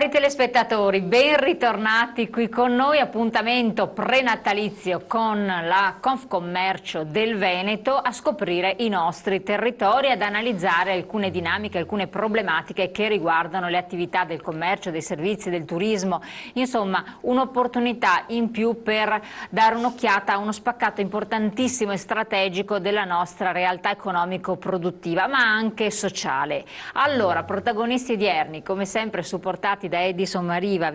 Cari telespettatori, ben ritornati qui con noi, appuntamento prenatalizio con la Confcommercio del Veneto a scoprire i nostri territori, ad analizzare alcune dinamiche, alcune problematiche che riguardano le attività del commercio, dei servizi, del turismo, insomma un'opportunità in più per dare un'occhiata a uno spaccato importantissimo e strategico della nostra realtà economico-produttiva, ma anche sociale. Allora, protagonisti odierni, come sempre supportati da Edison Mariva,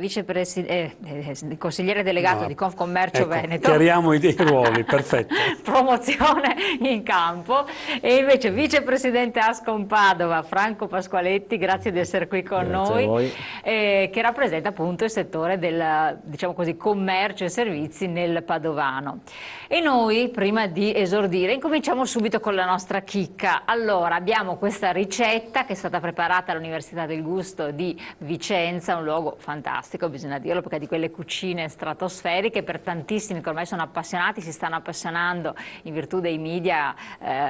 consigliere delegato di Confcommercio Veneto. Chiariamo i ruoli, perfetto. Promozione in campo. E invece vicepresidente Ascom Padova, Franco Pasqualetti, grazie di essere qui con noi, che rappresenta appunto il settore del, diciamo così, commercio e servizi nel Padovano. E noi, prima di esordire, incominciamo subito con la nostra chicca. Allora, abbiamo questa ricetta che è stata preparata all'Università del Gusto di Vicenza, un luogo fantastico, bisogna dirlo, perché di quelle cucine stratosferiche per tantissimi che ormai sono appassionati, si stanno appassionando in virtù dei media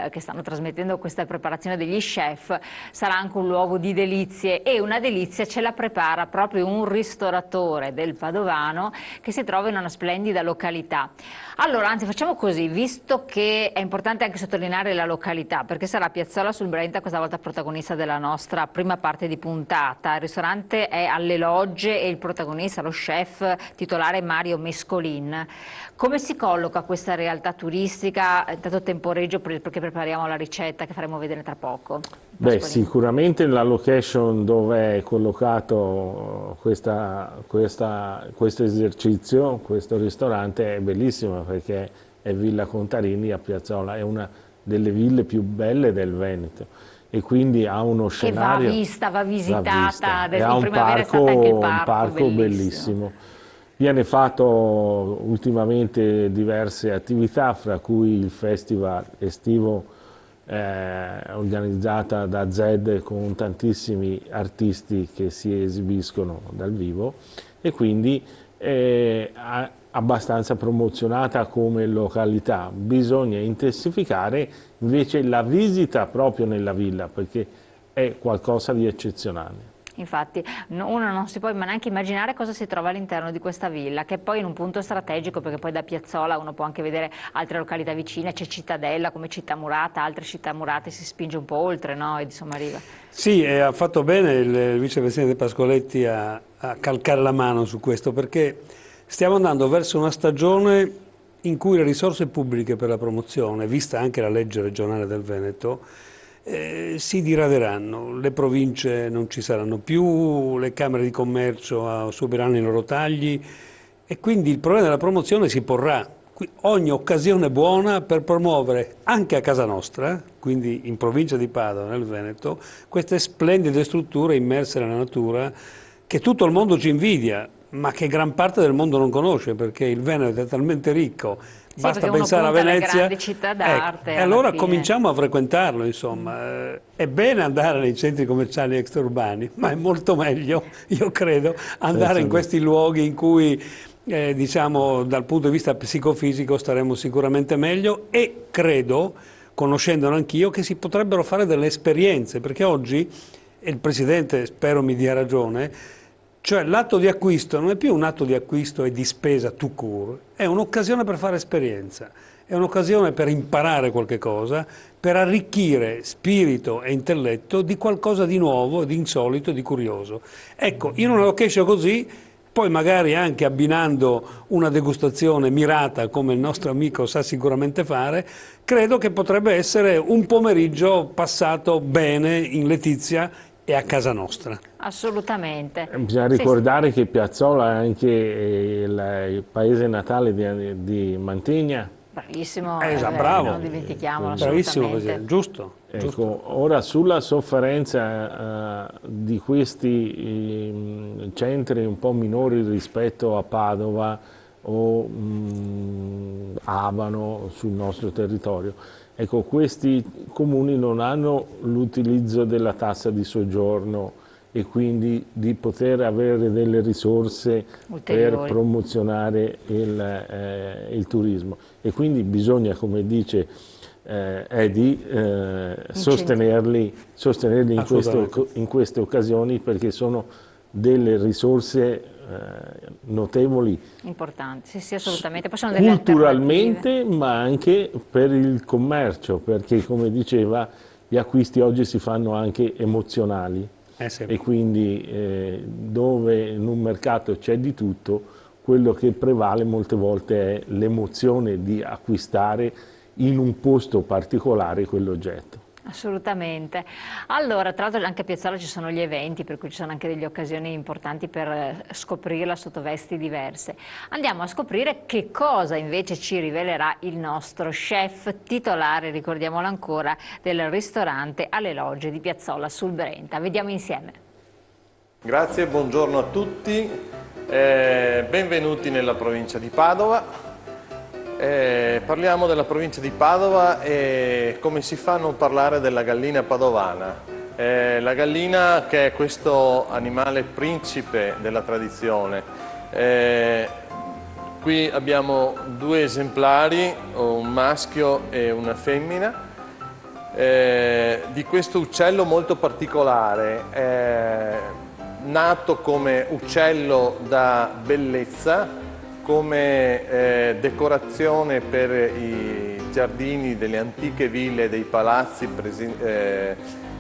che stanno trasmettendo questa preparazione degli chef. Sarà anche un luogo di delizie, e una delizia ce la prepara proprio un ristoratore del Padovano che si trova in una splendida località. Allora, anzi, facciamo così, visto che è importante anche sottolineare la località, perché sarà Piazzola sul Brenta questa volta protagonista della nostra prima parte di puntata. Il ristorante è alle Logge e il protagonista, lo chef titolare Mario Mescolin. Come si colloca questa realtà turistica? Intanto temporeggio perché prepariamo la ricetta che faremo vedere tra poco. Beh, sicuramente la location dove è collocato questo esercizio, questo ristorante è bellissima, perché è Villa Contarini a Piazzola, è una delle ville più belle del Veneto e quindi ha uno scenario che va visitata, e ha un parco bellissimo. Viene fatto ultimamente diverse attività, fra cui il festival estivo organizzata da Zed con tantissimi artisti che si esibiscono dal vivo, e quindi è abbastanza promozionata come località. Bisogna intensificare invece la visita proprio nella villa, perché è qualcosa di eccezionale. Infatti uno non si può neanche immaginare cosa si trova all'interno di questa villa, che è poi in un punto strategico, perché poi da Piazzola uno può anche vedere altre località vicine, c'è Cittadella come città murata, altre città murate, si spinge un po' oltre, no? Edison Mariva. Sì, ha fatto bene il vicepresidente Pascoletti a calcare la mano su questo, perché stiamo andando verso una stagione in cui le risorse pubbliche per la promozione, vista anche la legge regionale del Veneto, si diraderanno, le province non ci saranno più, le camere di commercio subiranno i loro tagli, e quindi il problema della promozione si porrà. Ogni occasione buona per promuovere anche a casa nostra, quindi in provincia di Padova, nel Veneto, queste splendide strutture immerse nella natura che tutto il mondo ci invidia, ma che gran parte del mondo non conosce, perché il Veneto è talmente ricco. Sì, basta pensare a Venezia, grandi città d'arte. E allora cominciamo a frequentarlo, insomma. È bene andare nei centri commerciali extraurbani, ma è molto meglio, io credo, andare in questi luoghi in cui, diciamo, dal punto di vista psicofisico staremo sicuramente meglio, e credo, conoscendolo anch'io, che si potrebbero fare delle esperienze, perché oggi, e il Presidente spero mi dia ragione, cioè l'atto di acquisto non è più un atto di acquisto e di spesa tout court, è un'occasione per fare esperienza, è un'occasione per imparare qualche cosa, per arricchire spirito e intelletto di qualcosa di nuovo, di insolito, di curioso. Ecco, in una location così, poi magari anche abbinando una degustazione mirata, come il nostro amico sa sicuramente fare, credo che potrebbe essere un pomeriggio passato bene in letizia e a casa nostra. Assolutamente. Bisogna ricordare che Piazzola è anche il paese natale di Mantegna. Bravissimo, bravo. non dimentichiamolo, bravissimo, assolutamente. Giusto. Ecco, ora sulla sofferenza di questi centri un po' minori rispetto a Padova o Abano sul nostro territorio, ecco, questi comuni non hanno l'utilizzo della tassa di soggiorno e quindi di poter avere delle risorse per promozionare il turismo, e quindi bisogna, come dice sostenerli in queste occasioni, perché sono delle risorse notevoli. Importanti, sì, sì, assolutamente. Poi sono delle Culturalmente, ma anche per il commercio, perché come diceva, gli acquisti oggi si fanno anche emozionali. Sì. E quindi dove in un mercato c'è di tutto, quello che prevale molte volte è l'emozione di acquistare in un posto particolare quell'oggetto. Assolutamente. Allora, tra l'altro anche a Piazzolla ci sono gli eventi, per cui ci sono anche delle occasioni importanti per scoprirla sotto vesti diverse. Andiamo a scoprire che cosa invece ci rivelerà il nostro chef titolare, ricordiamolo ancora, del ristorante Alle Logge di Piazzolla sul Brenta. Vediamo insieme. Grazie, buongiorno a tutti, benvenuti nella provincia di Padova. Parliamo della provincia di Padova e come si fa a non parlare della gallina padovana. La gallina, che è questo animale principe della tradizione. Qui abbiamo due esemplari, un maschio e una femmina, di questo uccello molto particolare, nato come uccello da bellezza, come decorazione per i giardini delle antiche ville, dei palazzi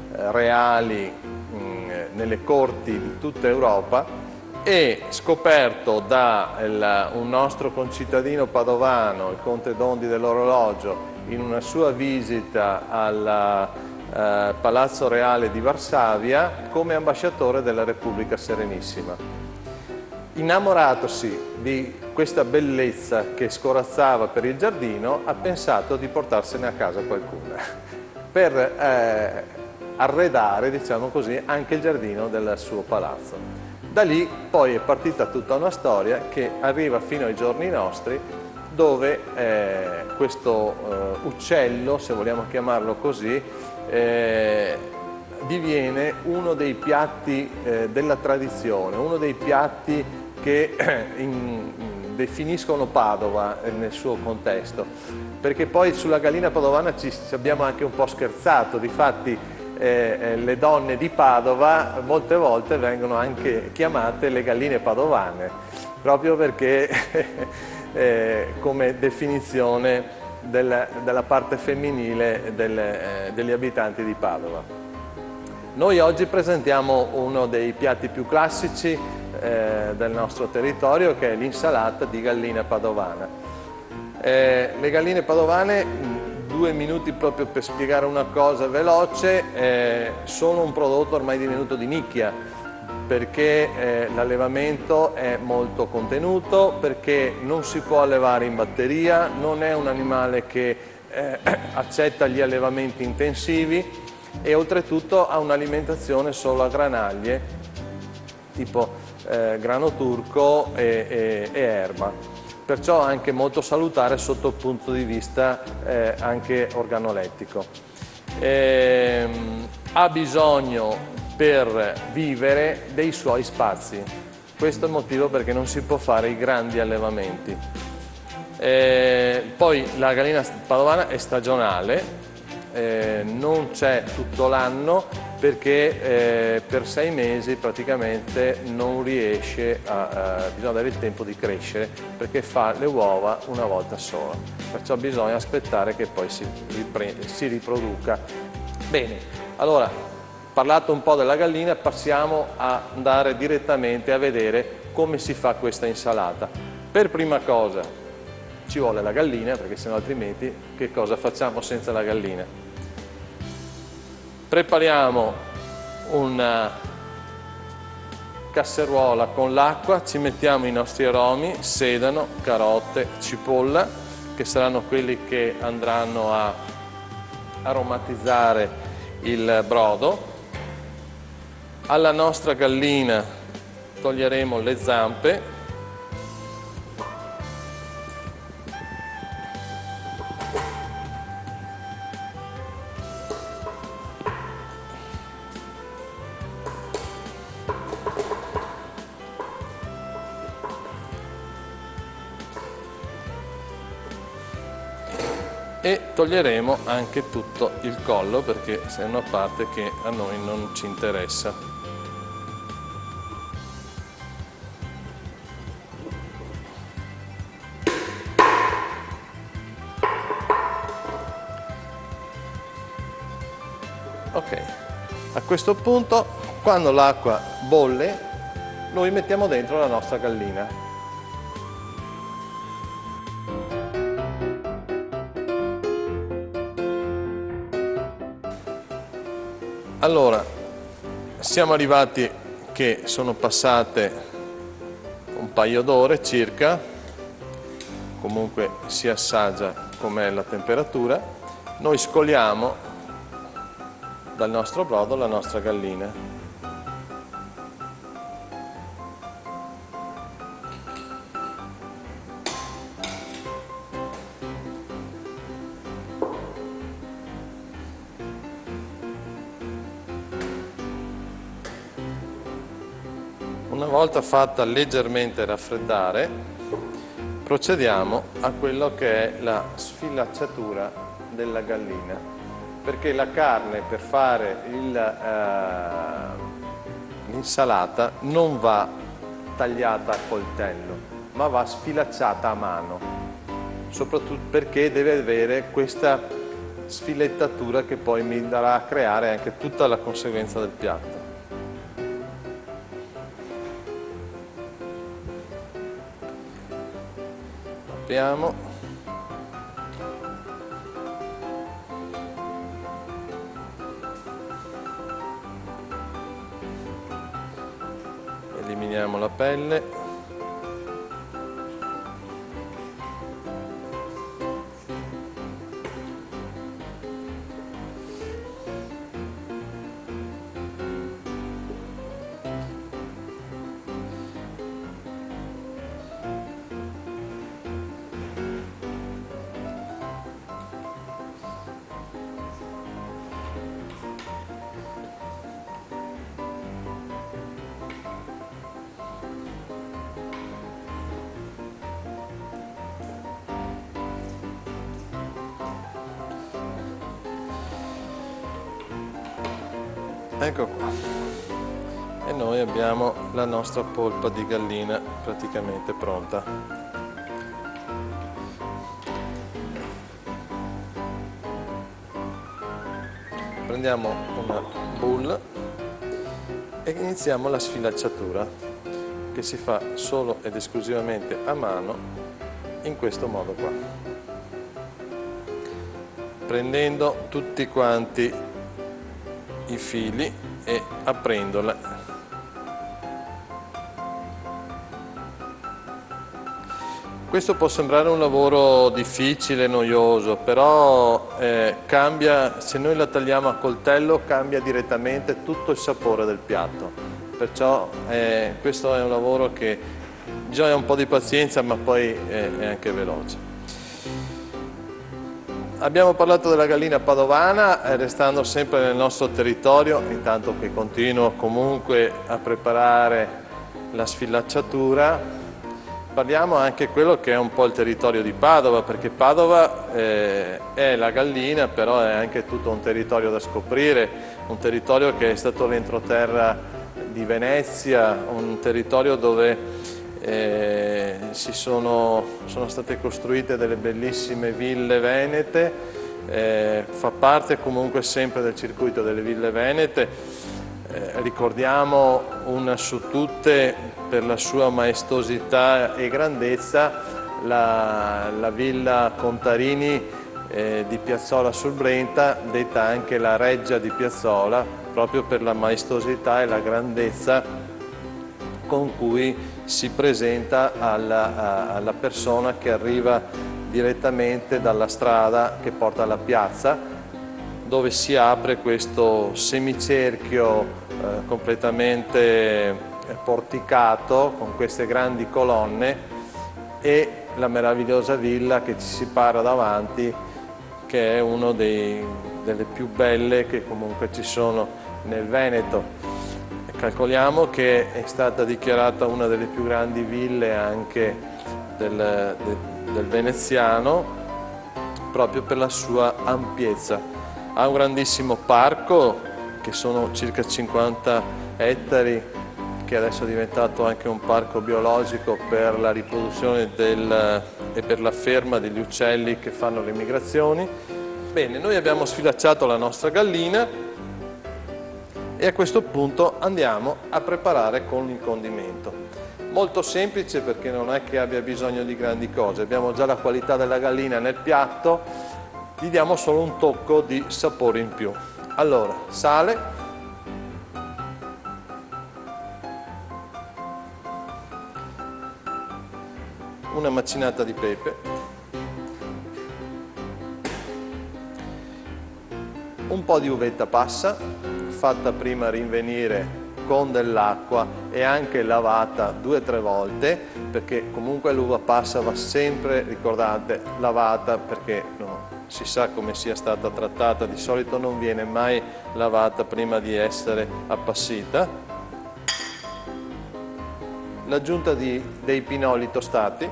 reali nelle corti di tutta Europa, e scoperto da un nostro concittadino padovano, il conte Dondi dell'Orologio, in una sua visita al Palazzo Reale di Varsavia come ambasciatore della Repubblica Serenissima. Innamoratosi di questa bellezza che scorazzava per il giardino, ha pensato di portarsene a casa qualcuna per arredare, diciamo così, anche il giardino del suo palazzo. Da lì poi è partita tutta una storia che arriva fino ai giorni nostri, dove questo uccello, se vogliamo chiamarlo così, diviene uno dei piatti della tradizione, uno dei piatti che definiscono Padova nel suo contesto, perché poi sulla gallina padovana ci abbiamo anche un po' scherzato. Difatti le donne di Padova molte volte vengono anche chiamate le galline padovane, proprio perché come definizione della parte femminile degli abitanti di Padova. Noi oggi presentiamo uno dei piatti più classici del nostro territorio, che è l'insalata di gallina padovana. Le galline padovane, 2 minuti proprio per spiegare una cosa veloce, sono un prodotto ormai divenuto di nicchia, perché l'allevamento è molto contenuto, perché non si può allevare in batteria, non è un animale che accetta gli allevamenti intensivi e oltretutto ha un'alimentazione solo a granaglie, tipo grano turco e erba, perciò anche molto salutare sotto il punto di vista anche organolettico. Ha bisogno per vivere dei suoi spazi, questo è il motivo perché non si può fare i grandi allevamenti. Poi la gallina padovana è stagionale, non c'è tutto l'anno, perché per 6 mesi praticamente non riesce bisogna avere il tempo di crescere, perché fa le uova una volta sola, perciò bisogna aspettare che poi si riproduca. Bene, allora, parlato un po' della gallina, passiamo ad andare direttamente a vedere come si fa questa insalata. Per prima cosa ci vuole la gallina, perché sennò altrimenti che cosa facciamo senza la gallina? Prepariamo una casseruola con l'acqua, ci mettiamo i nostri aromi, sedano, carote, cipolla, che saranno quelli che andranno a aromatizzare il brodo. Alla nostra gallina toglieremo le zampe, e toglieremo anche tutto il collo, perché è una parte che a noi non ci interessa. Ok, a questo punto, quando l'acqua bolle, noi mettiamo dentro la nostra gallina. Allora, siamo arrivati che sono passate un paio d'ore circa, comunque si assaggia com'è la temperatura, noi scoliamo dal nostro brodo la nostra gallina. Una volta fatta leggermente raffreddare, procediamo a quello che è la sfilacciatura della gallina. Perché la carne per fare l'insalata non va tagliata a coltello, ma va sfilacciata a mano, soprattutto perché deve avere questa sfilettatura che poi mi andrà a creare anche tutta la conseguenza del piatto. Apriamo. Eliminiamo la pelle. Ecco qua, e noi abbiamo la nostra polpa di gallina praticamente pronta. Prendiamo una bowl e iniziamo la sfilacciatura, che si fa solo ed esclusivamente a mano in questo modo qua, prendendo tutti quanti i fili e aprendole. Questo può sembrare un lavoro difficile, noioso, però cambia, se noi la tagliamo a coltello cambia direttamente tutto il sapore del piatto, perciò questo è un lavoro che bisogna un po' di pazienza, ma poi è anche veloce. Abbiamo parlato della gallina padovana, restando sempre nel nostro territorio, intanto che continuo comunque a preparare la sfilacciatura. Parliamo anche di quello che è un po' il territorio di Padova, perché Padova è la gallina, però è anche tutto un territorio da scoprire, un territorio che è stato l'entroterra di Venezia, un territorio dove sono state costruite delle bellissime ville venete, fa parte comunque sempre del circuito delle ville venete. Ricordiamo una su tutte, per la sua maestosità e grandezza, la villa Contarini di Piazzola sul Brenta, detta anche la Reggia di Piazzola, proprio per la maestosità e la grandezza con cui si presenta alla persona che arriva direttamente dalla strada che porta alla piazza, dove si apre questo semicerchio completamente porticato con queste grandi colonne e la meravigliosa villa che ci si para davanti, che è una delle più belle che comunque ci sono nel Veneto. Calcoliamo che è stata dichiarata una delle più grandi ville anche del veneziano, proprio per la sua ampiezza. Ha un grandissimo parco, che sono circa 50 ettari, che adesso è diventato anche un parco biologico per la riproduzione e per la ferma degli uccelli che fanno le migrazioni. Bene, noi abbiamo sfilacciato la nostra gallina e a questo punto andiamo a preparare con il condimento. Molto semplice perché non è che abbia bisogno di grandi cose, abbiamo già la qualità della gallina nel piatto, gli diamo solo un tocco di sapore in più. Allora, sale, una macinata di pepe, un po' di uvetta passa, fatta prima rinvenire con dell'acqua e anche lavata 2 o 3 volte, perché comunque l'uva passa va sempre, ricordate, lavata, perché no, si sa come sia stata trattata, di solito non viene mai lavata prima di essere appassita. L'aggiunta dei pinoli tostati,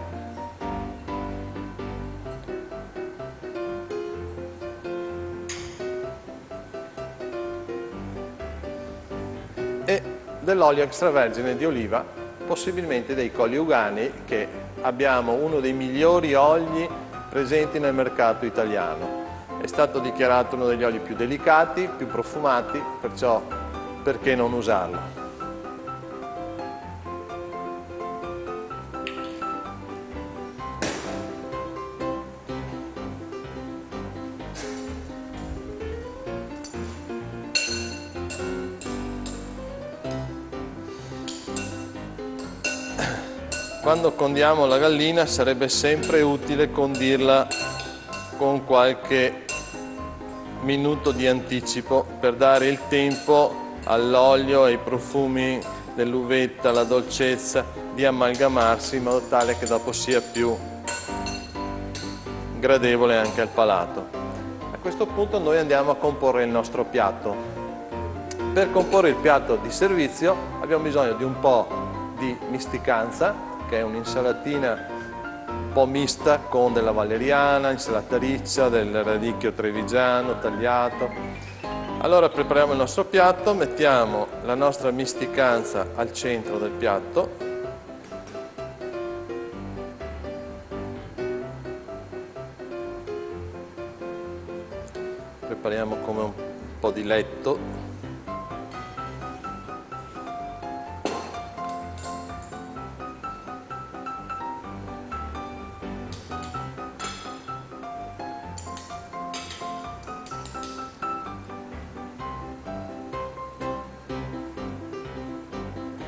e dell'olio extravergine di oliva, possibilmente dei Colli Ugani, che abbiamo uno dei migliori oli presenti nel mercato italiano. È stato dichiarato uno degli oli più delicati, più profumati, perciò perché non usarlo? Quando condiamo la gallina sarebbe sempre utile condirla con qualche minuto di anticipo per dare il tempo all'olio e ai profumi dell'uvetta, la dolcezza di amalgamarsi in modo tale che dopo sia più gradevole anche al palato. A questo punto noi andiamo a comporre il nostro piatto. Per comporre il piatto di servizio abbiamo bisogno di un po' di misticanza, che è un'insalatina un po' mista con della valeriana, insalata riccia, del radicchio trevigiano tagliato. Allora prepariamo il nostro piatto, mettiamo la nostra misticanza al centro del piatto. Prepariamo come un po' di letto.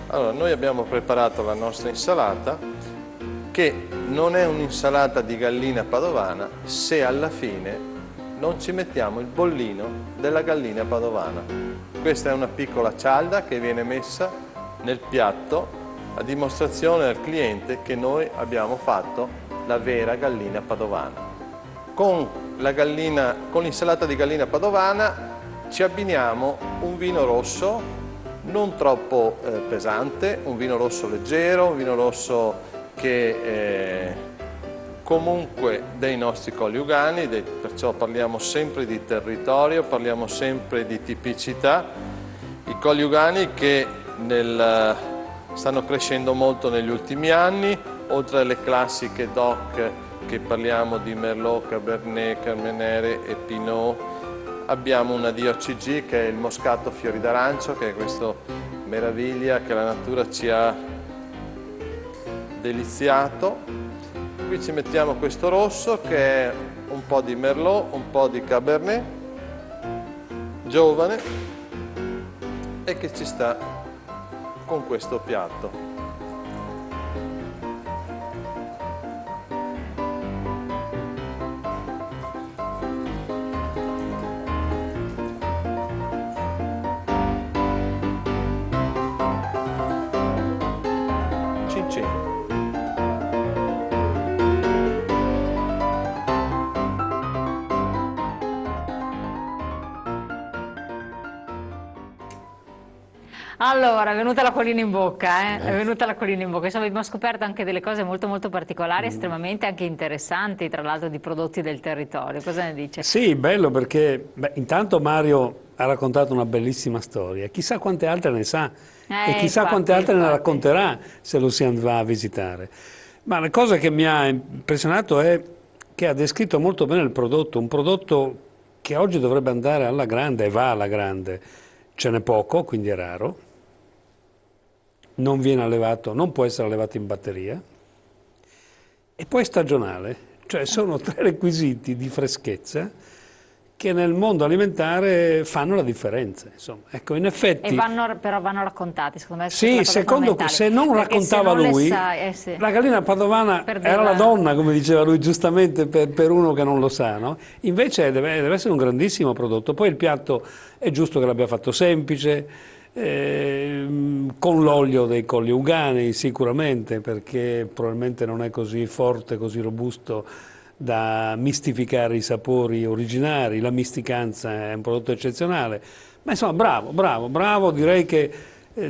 Allora, noi abbiamo preparato la nostra insalata, che non è un'insalata di gallina padovana se alla fine non ci mettiamo il bollino della gallina padovana. Questa è una piccola cialda che viene messa nel piatto a dimostrazione al cliente che noi abbiamo fatto la vera gallina padovana. Con l'insalata di gallina padovana ci abbiniamo un vino rosso non troppo pesante, un vino rosso leggero, un vino rosso che comunque dei nostri Colli Ugani, perciò parliamo sempre di territorio, parliamo sempre di tipicità. I Colli Ugani che stanno crescendo molto negli ultimi anni, oltre alle classiche DOC che parliamo di Merlot, Cabernet, Carmenere e Pinot. Abbiamo una DOCG che è il Moscato Fiori d'Arancio, che è questa meraviglia che la natura ci ha deliziato. Qui ci mettiamo questo rosso che è un po' di Merlot, un po' di Cabernet, giovane, e che ci sta con questo piatto. Allora, è venuta l'acquolina in bocca, è venuta l'acquolina in bocca. Insomma, abbiamo scoperto anche delle cose molto molto particolari, estremamente anche interessanti, tra l'altro di prodotti del territorio. Cosa ne dice? Sì, bello perché intanto Mario ha raccontato una bellissima storia, chissà quante altre ne sa e chissà quante altre ne racconterà se lo si andrà a visitare. Ma la cosa che mi ha impressionato è che ha descritto molto bene il prodotto, un prodotto che oggi dovrebbe andare alla grande e va alla grande. ce n'è poco, quindi è raro, non viene allevato, non può essere allevato in batteria, e poi è stagionale, cioè sono 3 requisiti di freschezza che nel mondo alimentare fanno la differenza, insomma. Ecco, in effetti... Però vanno raccontati, secondo me. Sì, secondo, se non raccontava lui, sì. la gallina padovana era la donna, come diceva lui giustamente, per uno che non lo sa, no? Invece deve essere un grandissimo prodotto. Poi il piatto è giusto che l'abbia fatto semplice, con l'olio dei colli euganei sicuramente, perché probabilmente non è così forte, così robusto da mistificare i sapori originari. La misticanza è un prodotto eccezionale, ma insomma bravo, direi che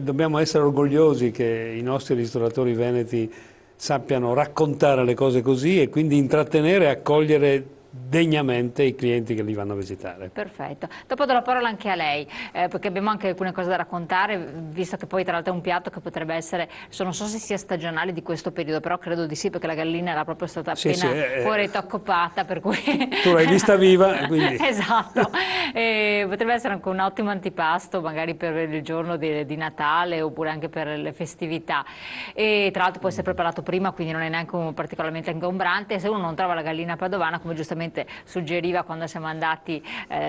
dobbiamo essere orgogliosi che i nostri ristoratori veneti sappiano raccontare le cose così e quindi intrattenere e accogliere degnamente i clienti che li vanno a visitare. Perfetto. Dopo do la parola anche a lei, perché abbiamo anche alcune cose da raccontare, visto che poi tra l'altro è un piatto che potrebbe essere, non so se sia stagionale di questo periodo, però credo di sì, perché la gallina era proprio stata appena fuori toccopata, per cui... Tu l'hai vista viva, quindi... Esatto. Potrebbe essere anche un ottimo antipasto, magari per il giorno di Natale, oppure anche per le festività. E tra l'altro può essere preparato prima, quindi non è neanche particolarmente ingombrante. Se uno non trova la gallina padovana, come giustamente suggeriva quando siamo andati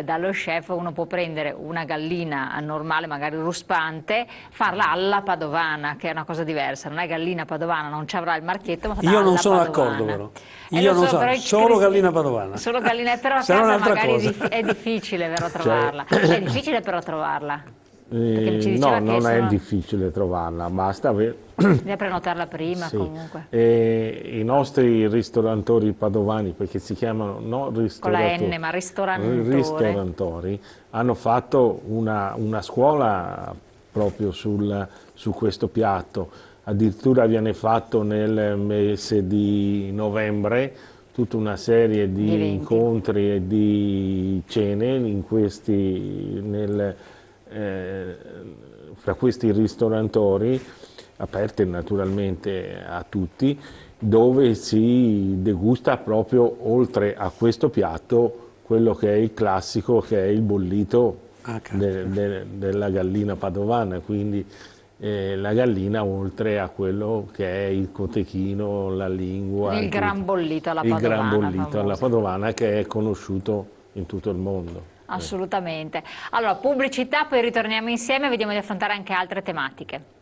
dallo chef, uno può prendere una gallina normale, magari ruspante, farla alla padovana, che è una cosa diversa. Non è gallina padovana, non ci avrà il marchietto, ma io non sono padovana. d'accordo, però. Io non so, solo gallina padovana. Solo gallina, però a casa magari è difficile, vero, trovarla. È difficile però trovarla. No, non è difficile trovarla, basta bisogna prenotarla prima, sì. Comunque. I nostri ristorantori padovani, perché si chiamano con la N, ma ristorantori, hanno fatto una scuola proprio su questo piatto. Addirittura viene fatto nel mese di novembre tutta una serie di incontri e di cene fra questi ristorantori, aperte naturalmente a tutti, dove si degusta proprio, oltre a questo piatto, quello che è il classico, che è il bollito della gallina padovana, quindi la gallina oltre a quello che è il cotechino, la lingua, il gran bollito alla padovana, il gran bollito alla padovana, che è conosciuto in tutto il mondo. Assolutamente. Allora, pubblicità, poi ritorniamo insieme e vediamo di affrontare anche altre tematiche.